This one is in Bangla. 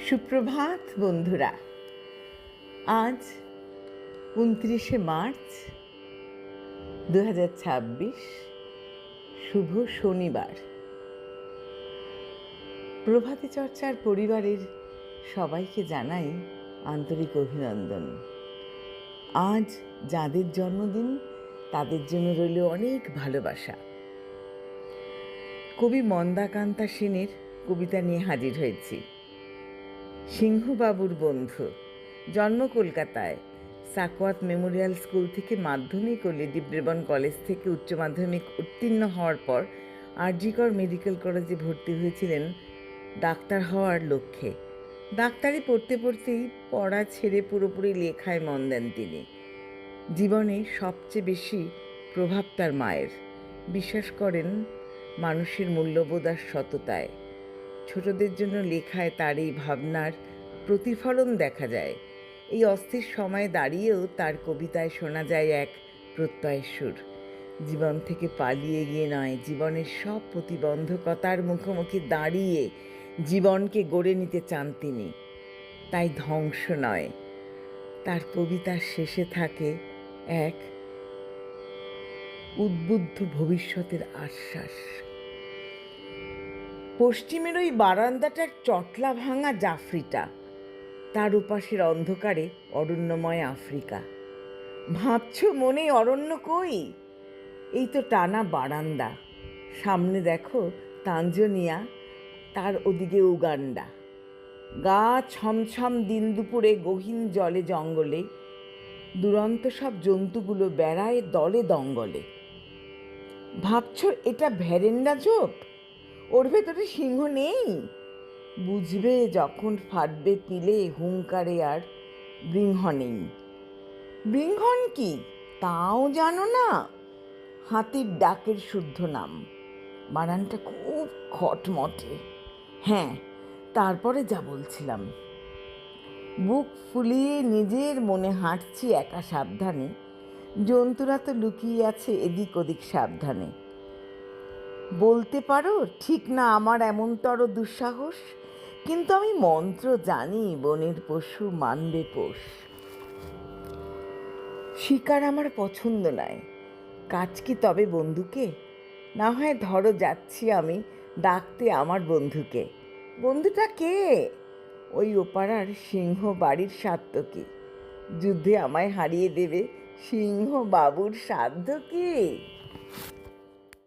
সুপ্রভাত বন্ধুরা। আজ 29শে মার্চ 2026, শুভ শনিবার। প্রভাতী চর্চার পরিবারের সবাইকে জানাই আন্তরিক অভিনন্দন। আজ যাদের জন্মদিন তাদের জন্য রইল অনেক ভালোবাসা। কবি মন্দাকান্তা সেনের কবিতা নিয়ে হাজির হয়েছি। সিংহবাবুর বন্ধু, জন্ম কলকাতায়, সাকওয়াত মেমোরিয়াল স্কুল থেকে মাধ্যমিক ও লেডি ব্রেবন কলেজ থেকে উচ্চ মাধ্যমিক উত্তীর্ণ হওয়ার পর আরজি কর মেডিকেল কলেজে ভর্তি হয়েছিলেন ডাক্তার হওয়ার লক্ষ্যে। ডাক্তারি পড়তে পড়তেই পড়া ছেড়ে পুরোপুরি লেখায় মন দেন তিনি। জীবনে সবচেয়ে বেশি প্রভাব তার মায়ের। বিশ্বাস করেন মানুষের মূল্যবোধ আর সততায়। ছোটদের জন্য লেখায় তার এই ভাবনার প্রতিফলন দেখা যায়। এই অস্থির সময়ে দাঁড়িয়েও তার কবিতায় শোনা যায় এক প্রত্যয়ের সুর। জীবন থেকে পালিয়ে গিয়ে নয়, জীবনের সব প্রতিবন্ধকতার মুখোমুখি দাঁড়িয়ে জীবনকে গড়ে নিতে চান তিনি। তাই ধ্বংস নয়। তার কবিতার শেষে থাকে এক উদ্বুদ্ধ ভবিষ্যতের আশ্বাস। পশ্চিমের ওই বারান্দাটার চটলা ভাঙা জাফরিটা, তার উপাসের অন্ধকারে অরণ্যময় আফ্রিকা। ভাবছ মনে অরণ্য কই? এই তো টানা বারান্দা। সামনে দেখো তানজানিয়া, তার ওদিকে উগান্ডা। গা ছমছম দিন দুপুরে গহীন জলে জঙ্গলে দুরন্ত সব জন্তুগুলো বেড়ায় দলে দঙ্গলে। ভাবছ এটা ভেরেন্ডা ঝোপ? ওর ভেতরে সিংহ নেই? বুঝবে যখন ফাটবে পিলে হুঙ্কারে আর বৃংহনেই। বৃংহন কি তাও জানো না? হাতির ডাকের শুদ্ধ নাম। বানানটা খুব খটমটে। হ্যাঁ, তারপরে যা বলছিলাম। বুক ফুলিয়ে নিজের মনে হাঁটছি একা সাবধানে। জন্তুরা তো লুকিয়ে আছে এদিক ওদিক সাবধানে। বলতে পারো ঠিক না আমার এমনতর দুঃসাহস, কিন্তু আমি মন্ত্র জানি বনের পশু মানবে পোষ। শিকার আমার পছন্দ নয়, কাজ কি তবে বন্ধুকে? না হয় ধরো যাচ্ছি আমি ডাকতে আমার বন্ধুকে। বন্ধুটা কে? ওই ওপাড়ার সিংহ বাড়ির সাত্তকী। যুদ্ধে আমায় হারিয়ে দেবে সিংহ বাবুর সাধ্য কি?